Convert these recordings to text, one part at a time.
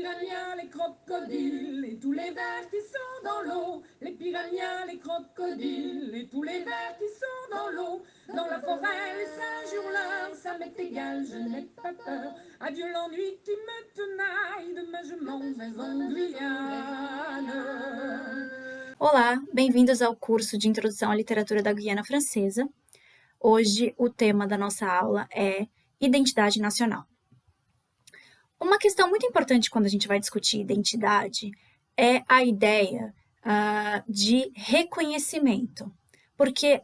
piranhas, les crocodiles et tous les vers qui sont dans l'eau. Les piranhas, les crocodiles et tous les vers qui sont dans l'eau. Dans la forêt, les singes hurleurs, ça m'est égal, je n'ai pas peur. Adieu l'ennui qui me tenaille, demain je m'en vais en Guyane. Olá, bem-vindos ao curso de Introdução à Literatura da Guiana Francesa. Hoje o tema da nossa aula é Identidade Nacional. Uma questão muito importante quando a gente vai discutir identidade é a ideia de reconhecimento, porque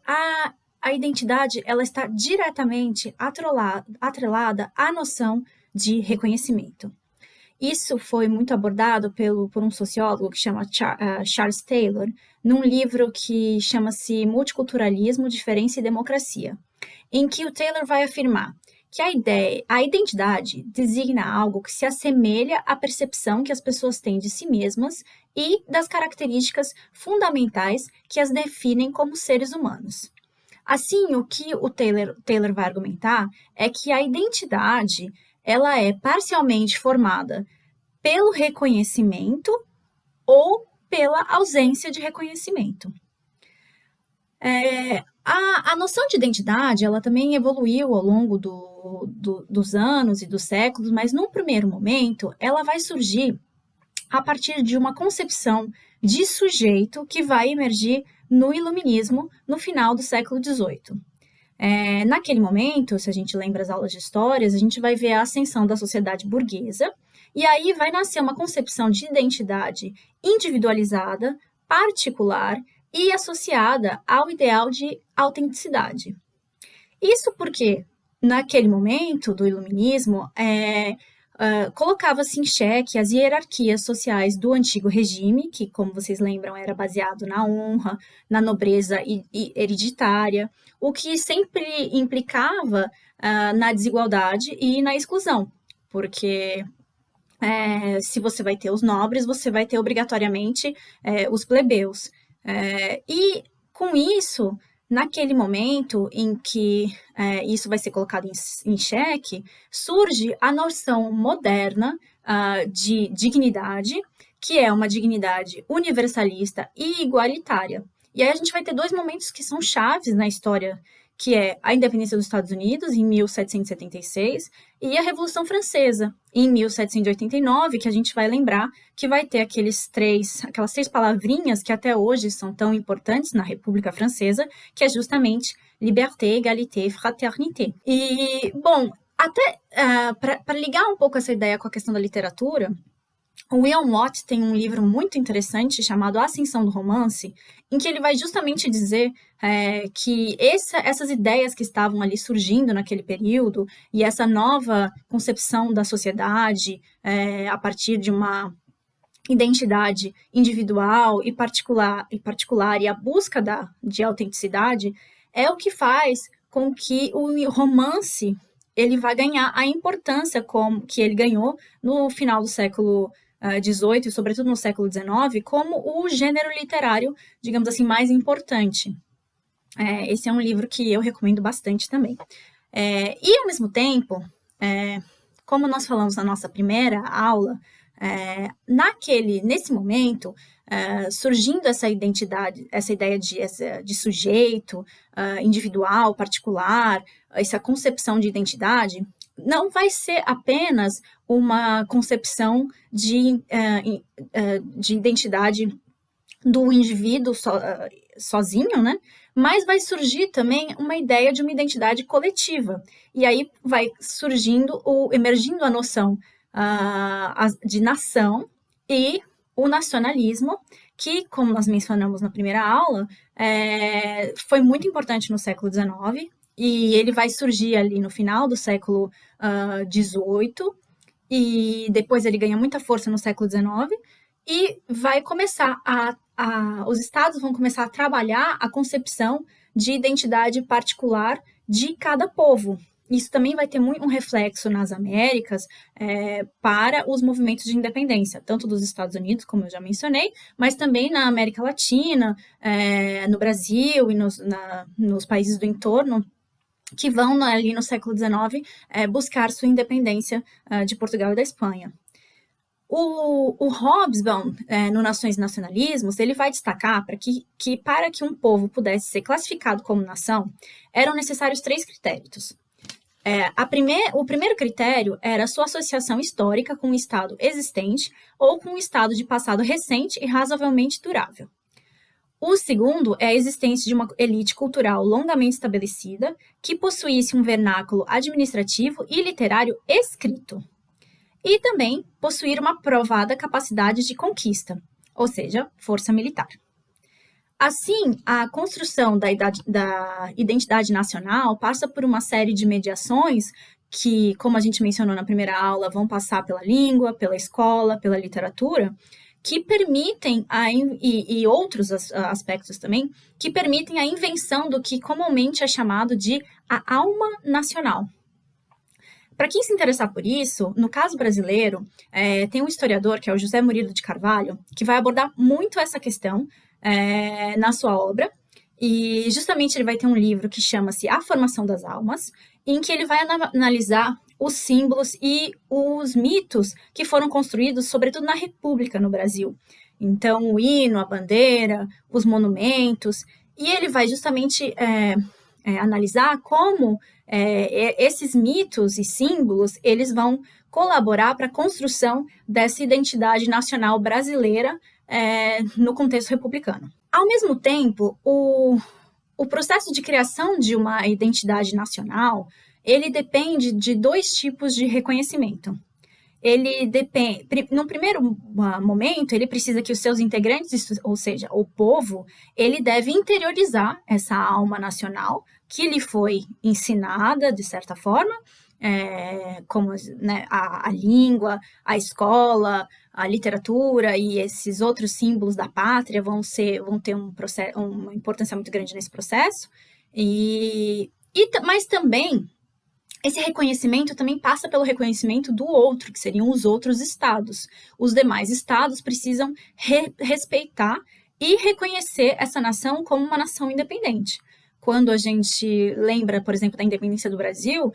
a identidade ela está diretamente atrelada à noção de reconhecimento. Isso foi muito abordado por um sociólogo que chama Charles Taylor, num livro que chama-se Multiculturalismo, Diferença e Democracia, em que o Taylor vai afirmar que a identidade designa algo que se assemelha à percepção que as pessoas têm de si mesmas e das características fundamentais que as definem como seres humanos. Assim, o que o Taylor vai argumentar é que a identidade ela é parcialmente formada pelo reconhecimento ou pela ausência de reconhecimento. A noção de identidade ela também evoluiu ao longo dos anos e dos séculos, mas num primeiro momento ela vai surgir a partir de uma concepção de sujeito que vai emergir no Iluminismo no final do século XVIII. Naquele momento, se a gente lembra as aulas de histórias, a gente vai ver a ascensão da sociedade burguesa, e aí vai nascer uma concepção de identidade individualizada, particular e associada ao ideal de autenticidade. Isso porque, naquele momento do Iluminismo, colocava-se em xeque as hierarquias sociais do antigo regime, que, como vocês lembram, era baseado na honra, na nobreza hereditária, o que sempre implicava na desigualdade e na exclusão, porque se você vai ter os nobres, você vai ter obrigatoriamente os plebeus. E com isso, naquele momento em que isso vai ser colocado em xeque, surge a noção moderna de dignidade, que é uma dignidade universalista e igualitária. E aí a gente vai ter dois momentos que são chaves na história, que é a independência dos Estados Unidos, em 1776, e a Revolução Francesa, em 1789, que a gente vai lembrar que vai ter aquelas três palavrinhas que até hoje são tão importantes na República Francesa, que é justamente liberté, égalité, fraternité. E, bom, até para ligar um pouco essa ideia com a questão da literatura, o William Watt tem um livro muito interessante chamado A Ascensão do Romance, em que ele vai justamente dizer que essas ideias que estavam ali surgindo naquele período e essa nova concepção da sociedade a partir de uma identidade individual e particular e a busca de autenticidade é o que faz com que o romance ele vai ganhar a importância que ele ganhou no final do século XVIII e sobretudo no século XIX como o gênero literário, digamos assim, mais importante. Esse é um livro que eu recomendo bastante também. E ao mesmo tempo, como nós falamos na nossa primeira aula, nesse momento, surgindo essa identidade, essa ideia de sujeito individual, particular, essa concepção de identidade, não vai ser apenas uma concepção de identidade do indivíduo sozinho, né? Mas vai surgir também uma ideia de uma identidade coletiva. E aí vai emergindo a noção de nação e o nacionalismo, que, como nós mencionamos na primeira aula, foi muito importante no século XIX, e ele vai surgir ali no final do século XVIII, e depois ele ganha muita força no século XIX, e vai começar os estados vão começar a trabalhar a concepção de identidade particular de cada povo. Isso também vai ter um reflexo nas Américas para os movimentos de independência, tanto dos Estados Unidos, como eu já mencionei, mas também na América Latina, no Brasil e nos países do entorno, que vão ali no século XIX buscar sua independência de Portugal e da Espanha. O Hobsbawm, no Nações e Nacionalismos, ele vai destacar que para que um povo pudesse ser classificado como nação, eram necessários 3 critérios. O primeiro critério era a sua associação histórica com um Estado existente ou com um Estado de passado recente e razoavelmente durável. O segundo é a existência de uma elite cultural longamente estabelecida que possuísse um vernáculo administrativo e literário escrito. E também possuir uma provada capacidade de conquista, ou seja, força militar. Assim, a construção da identidade nacional passa por uma série de mediações que, como a gente mencionou na primeira aula, vão passar pela língua, pela escola, pela literatura, que permitem, e outros aspectos também, que permitem a invenção do que comumente é chamado de a alma nacional. Para quem se interessar por isso, no caso brasileiro, tem um historiador, que é o José Murilo de Carvalho, que vai abordar muito essa questão na sua obra, e justamente ele vai ter um livro que chama-se A Formação das Almas, em que ele vai analisar os símbolos e os mitos que foram construídos, sobretudo na República no Brasil. Então, o hino, a bandeira, os monumentos, e ele vai justamente analisar como esses mitos e símbolos, eles vão colaborar para a construção dessa identidade nacional brasileira no contexto republicano. Ao mesmo tempo, o processo de criação de uma identidade nacional, ele depende de 2 tipos de reconhecimento. Ele depende, no primeiro momento, ele precisa que os seus integrantes, ou seja, o povo, ele deve interiorizar essa alma nacional que lhe foi ensinada, de certa forma, como né, a língua, a escola, a literatura e esses outros símbolos da pátria vão ter uma importância muito grande nesse processo. Mas também, esse reconhecimento também passa pelo reconhecimento do outro, que seriam os outros estados. Os demais estados precisam respeitar e reconhecer essa nação como uma nação independente. Quando a gente lembra, por exemplo, da independência do Brasil,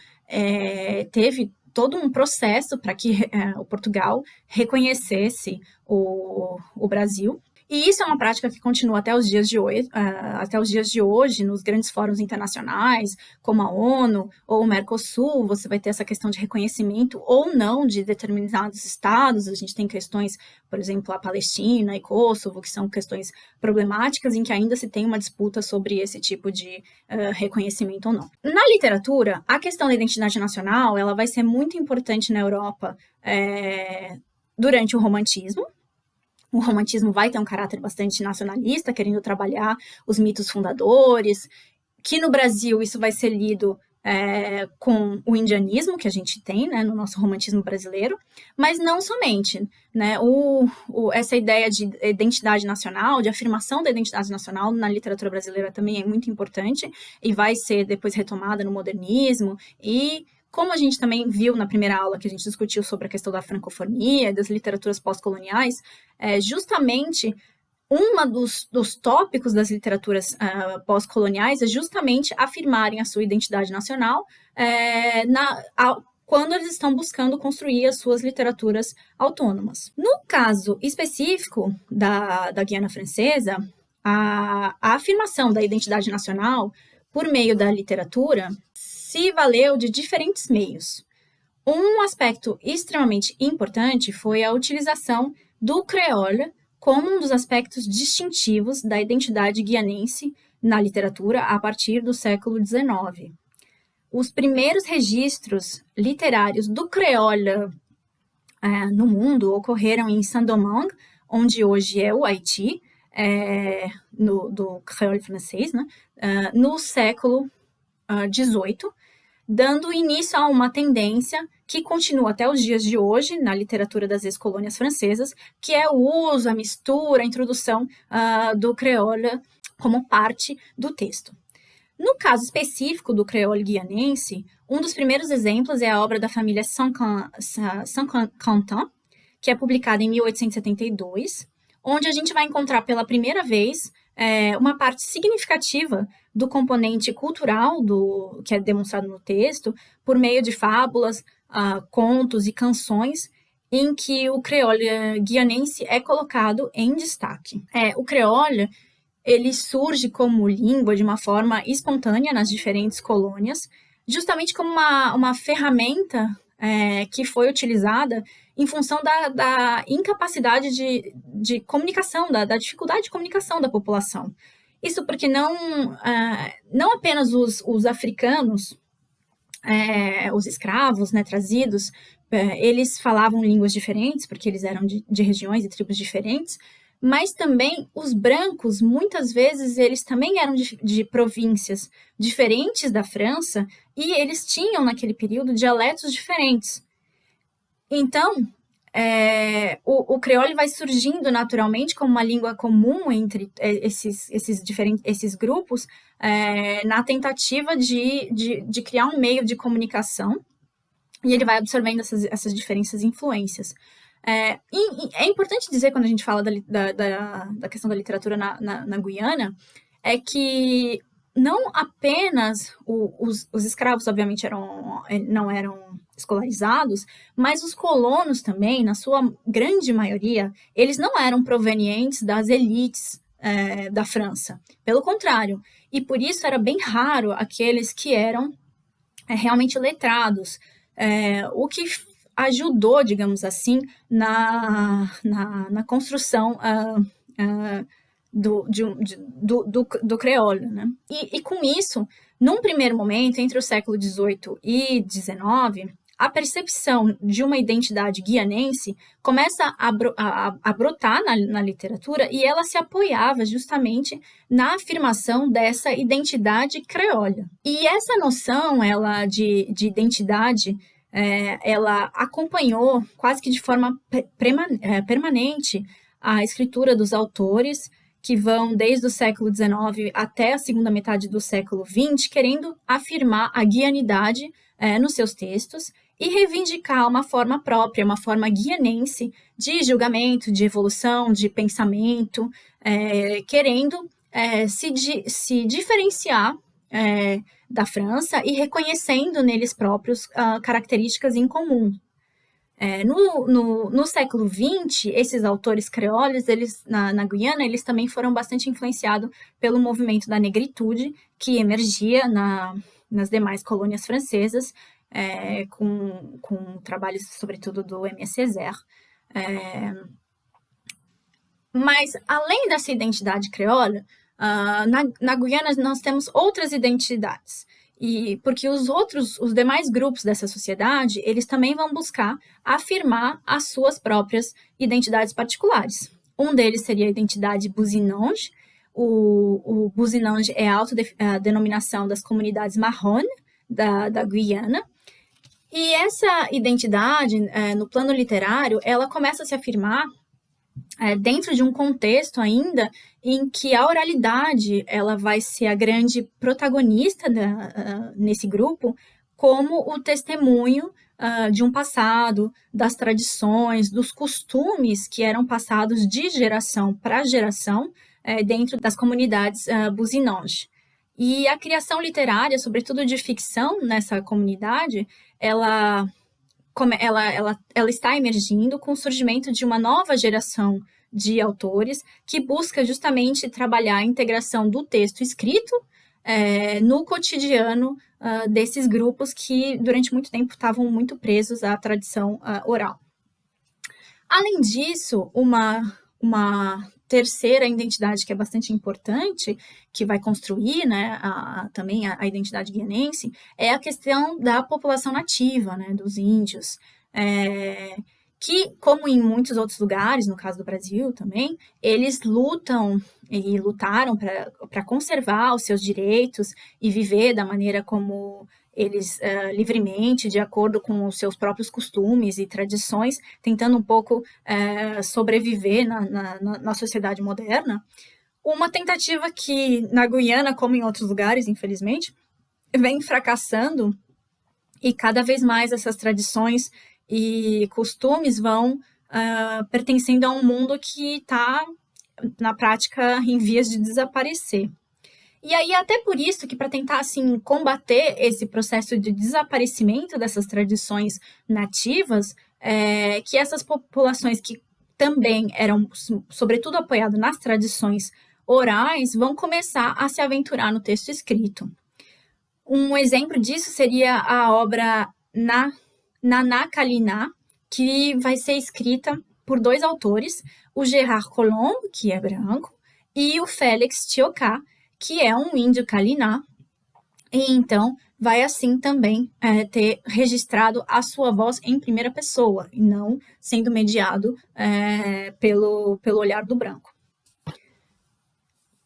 teve todo um processo para que o Portugal reconhecesse o Brasil. E isso é uma prática que continua até os dias de hoje, nos grandes fóruns internacionais, como a ONU ou o Mercosul, você vai ter essa questão de reconhecimento ou não de determinados estados. A gente tem questões, por exemplo, a Palestina e Kosovo, que são questões problemáticas em que ainda se tem uma disputa sobre esse tipo de reconhecimento ou não. Na literatura, a questão da identidade nacional, ela vai ser muito importante na Europa durante o Romantismo. O romantismo vai ter um caráter bastante nacionalista, querendo trabalhar os mitos fundadores, que no Brasil isso vai ser lido com o indianismo que a gente tem, né, no nosso romantismo brasileiro, mas não somente, né, essa ideia de identidade nacional, de afirmação da identidade nacional na literatura brasileira também é muito importante e vai ser depois retomada no modernismo e como a gente também viu na primeira aula que a gente discutiu sobre a questão da francofonia, das literaturas pós-coloniais, justamente dos tópicos das literaturas pós-coloniais é justamente afirmarem a sua identidade nacional quando eles estão buscando construir as suas literaturas autônomas. No caso específico da Guiana Francesa, a afirmação da identidade nacional por meio da literatura se valeu de diferentes meios. Um aspecto extremamente importante foi a utilização do creole como um dos aspectos distintivos da identidade guianense na literatura a partir do século XIX. Os primeiros registros literários do creole no mundo ocorreram em Saint-Domingue, onde hoje é o Haiti, do creole francês, né, no século XVIII, dando início a uma tendência que continua até os dias de hoje na literatura das ex-colônias francesas, que é o uso, a mistura, a introdução do creole como parte do texto. No caso específico do creole guianense, um dos primeiros exemplos é a obra da família Saint-Quentin, que é publicada em 1872, onde a gente vai encontrar pela primeira vez uma parte significativa do componente cultural que é demonstrado no texto, por meio de fábulas, contos e canções, em que o creole guianense é colocado em destaque. O creole, ele surge como língua de uma forma espontânea nas diferentes colônias, justamente como uma ferramenta que foi utilizada em função da incapacidade de comunicação, da dificuldade de comunicação da população. Isso porque não apenas os africanos, os escravos, né, trazidos, eles falavam línguas diferentes, porque eles eram de regiões e tribos diferentes, mas também os brancos, muitas vezes, eles também eram de províncias diferentes da França, e eles tinham, naquele período, dialetos diferentes. Então, o creole vai surgindo naturalmente como uma língua comum entre esses grupos, na tentativa de criar um meio de comunicação, e ele vai absorvendo essas diferenças e influências. É importante dizer, quando a gente fala da questão da literatura na Guiana, é que não apenas os escravos, obviamente, não eram escolarizados, mas os colonos também, na sua grande maioria, eles não eram provenientes das elites da França. Pelo contrário. E por isso era bem raro aqueles que eram realmente letrados. O que ajudou, digamos assim, na construção do creole, né? E com isso, num primeiro momento, entre o século XVIII e XIX, a percepção de uma identidade guianense começa a brotar na literatura, e ela se apoiava justamente na afirmação dessa identidade creole. E essa noção de identidade, ela acompanhou quase que de forma permanente a escritura dos autores, que vão desde o século XIX até a segunda metade do século XX, querendo afirmar a guianidade nos seus textos e reivindicar uma forma própria, uma forma guianense de julgamento, de evolução, de pensamento, querendo se diferenciar da França e reconhecendo neles próprios características em comum. No século XX, esses autores creoles, eles, na Guiana, eles também foram bastante influenciados pelo movimento da negritude, que emergia nas demais colônias francesas, com trabalhos, sobretudo, do Aimé Césaire. Mas, além dessa identidade creola, na Guiana nós temos outras identidades. Porque os demais grupos dessa sociedade, eles também vão buscar afirmar as suas próprias identidades particulares. Um deles seria a identidade buzinange. O buzinange é a denominação das comunidades marrone da Guiana. E essa identidade, no plano literário, ela começa a se afirmar dentro de um contexto ainda em que a oralidade ela vai ser a grande protagonista nesse grupo, como o testemunho de um passado, das tradições, dos costumes que eram passados de geração para geração dentro das comunidades buzinange. E a criação literária, sobretudo de ficção nessa comunidade, ela está emergindo com o surgimento de uma nova geração de autores que busca justamente trabalhar a integração do texto escrito no cotidiano desses grupos que durante muito tempo estavam muito presos à tradição oral. Além disso, uma terceira identidade que é bastante importante, que vai construir, né, também a identidade guianense, é a questão da população nativa, né, dos índios, que, como em muitos outros lugares, no caso do Brasil também, eles lutam e lutaram para conservar os seus direitos e viver da maneira como eles livremente, de acordo com os seus próprios costumes e tradições, tentando um pouco sobreviver na sociedade moderna. Uma tentativa que, na Guiana, como em outros lugares, infelizmente, vem fracassando, e cada vez mais essas tradições e costumes vão pertencendo a um mundo que está, na prática, em vias de desaparecer. E aí, até por isso que, para tentar assim, combater esse processo de desaparecimento dessas tradições nativas, que essas populações que também eram, sobretudo, apoiadas nas tradições orais, vão começar a se aventurar no texto escrito. Um exemplo disso seria a obra Nana Kalina, que vai ser escrita por dois autores, o Gérard Collomb, que é branco, e o Félix Tioká, que é um índio Kaliná, e então vai assim também ter registrado a sua voz em primeira pessoa, e não sendo mediado pelo olhar do branco.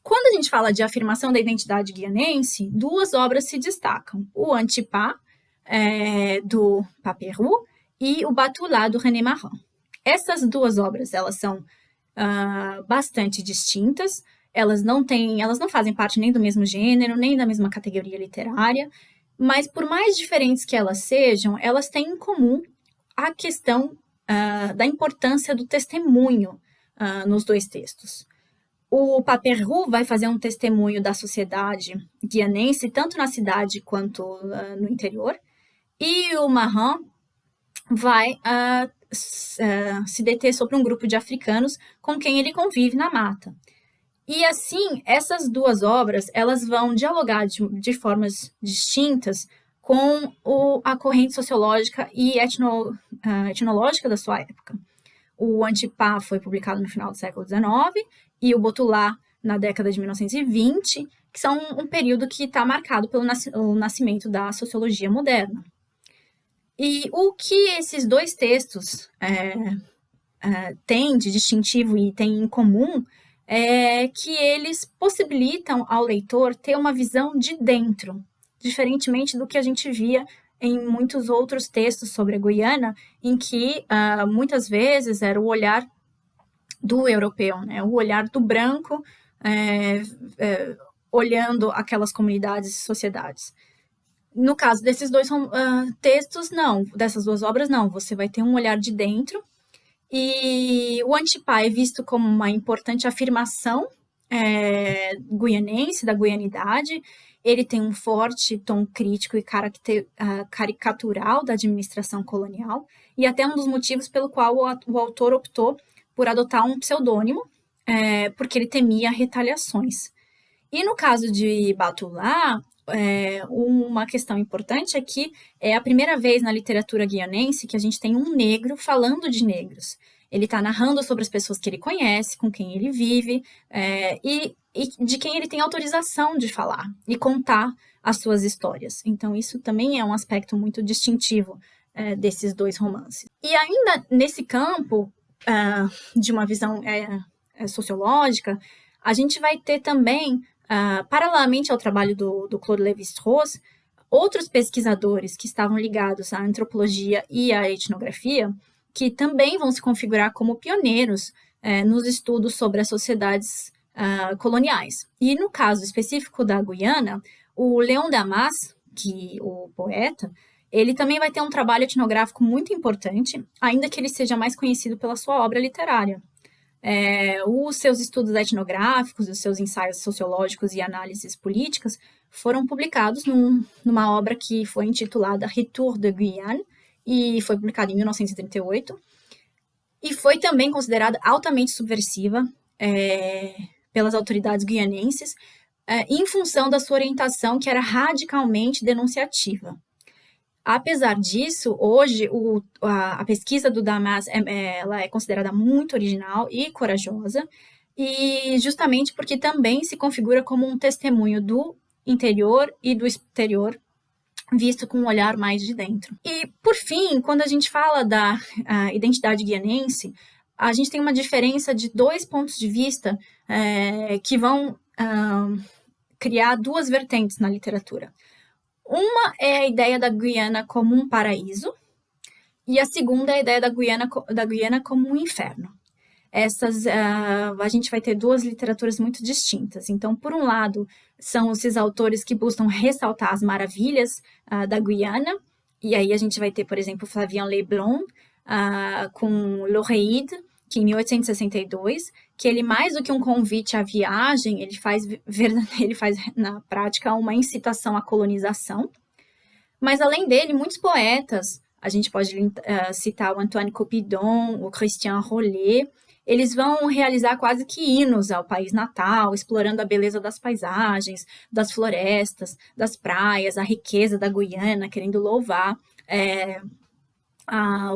Quando a gente fala de afirmação da identidade guianense, duas obras se destacam, o Antipá, do Paperoux, e o Batulá, do René Marin. Essas duas obras, elas são bastante distintas, elas não fazem parte nem do mesmo gênero, nem da mesma categoria literária, mas por mais diferentes que elas sejam, elas têm em comum a questão da importância do testemunho nos dois textos. O Paperoux vai fazer um testemunho da sociedade guianense, tanto na cidade quanto no interior, e o Marin vai se deter sobre um grupo de africanos com quem ele convive na mata. E assim, essas duas obras, elas vão dialogar de formas distintas com a corrente sociológica e etnológica da sua época. O Antipá foi publicado no final do século XIX e o Botulá na década de 1920, que são um período que está marcado pelo nascimento da sociologia moderna. E o que esses dois textos têm de distintivo e têm em comum é que eles possibilitam ao leitor ter uma visão de dentro, diferentemente do que a gente via em muitos outros textos sobre a Guiana, em que muitas vezes era o olhar do europeu, né? O olhar do branco olhando aquelas comunidades e sociedades. No caso desses dois textos, não, dessas duas obras, não, você vai ter um olhar de dentro, e o Antipá é visto como uma importante afirmação guianense, da guianidade. Ele tem um forte tom crítico e caricatural da administração colonial, e até um dos motivos pelo qual o autor optou por adotar um pseudônimo, porque ele temia retaliações. E no caso de Batulá, uma questão importante é que é a primeira vez na literatura guianense que a gente tem um negro falando de negros. Ele está narrando sobre as pessoas que ele conhece, com quem ele vive, e de quem ele tem autorização de falar e contar as suas histórias. Então, isso também é um aspecto muito distintivo desses dois romances. E ainda nesse campo de uma visão sociológica, a gente vai ter também, paralelamente ao trabalho do Claude Lévi-Strauss, outros pesquisadores que estavam ligados à antropologia e à etnografia, que também vão se configurar como pioneiros nos estudos sobre as sociedades coloniais. E no caso específico da Guiana, o Léon Damas, o poeta, ele também vai ter um trabalho etnográfico muito importante, ainda que ele seja mais conhecido pela sua obra literária. Os seus estudos etnográficos, os seus ensaios sociológicos e análises políticas foram publicados numa obra que foi intitulada Retour de Guyane, e foi publicada em 1938, e foi também considerada altamente subversiva pelas autoridades guianenses, em função da sua orientação, que era radicalmente denunciativa. Apesar disso, hoje a pesquisa do Damas ela é considerada muito original e corajosa, e justamente porque também se configura como um testemunho do interior e do exterior, visto com um olhar mais de dentro. E, por fim, quando a gente fala da identidade guianense, a gente tem uma diferença de dois pontos de vista que vão criar duas vertentes na literatura. Uma é a ideia da Guiana como um paraíso, e a segunda é a ideia da Guiana como um inferno. A gente vai ter duas literaturas muito distintas. Então, por um lado, são esses autores que buscam ressaltar as maravilhas da Guiana, e aí a gente vai ter, por exemplo, Flavien Leblond com L'Oreide, que em 1862, que ele, mais do que um convite à viagem, ele faz na prática uma incitação à colonização. Mas, além dele, muitos poetas a gente pode citar o Antoine Copidon, o Christian Rollet. Eles vão realizar quase que hinos ao país natal, explorando a beleza das paisagens, das florestas, das praias, a riqueza da Guiana, querendo louvar a,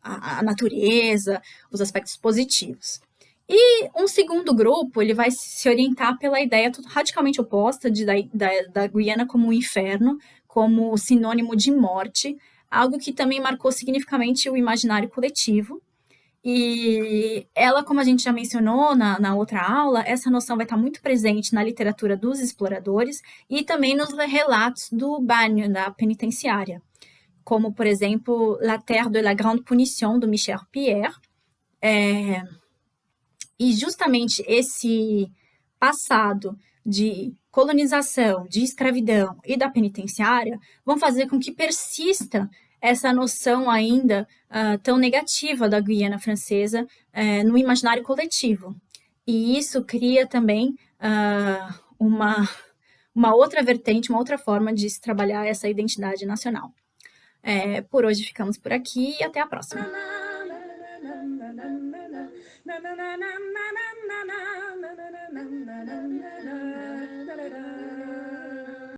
a natureza, os aspectos positivos. E um segundo grupo, ele vai se orientar pela ideia radicalmente oposta da Guiana como um inferno, como sinônimo de morte, algo que também marcou significativamente o imaginário coletivo. E ela, como a gente já mencionou na outra aula, essa noção vai estar muito presente na literatura dos exploradores e também nos relatos do banho, da penitenciária, como, por exemplo, La Terre de la Grande Punition, do Michel Pierre. E justamente esse passado de colonização, de escravidão e da penitenciária vão fazer com que persista essa noção ainda tão negativa da Guiana Francesa no imaginário coletivo. E isso cria também uma outra vertente, uma outra forma de se trabalhar essa identidade nacional. Por hoje ficamos por aqui e até a próxima.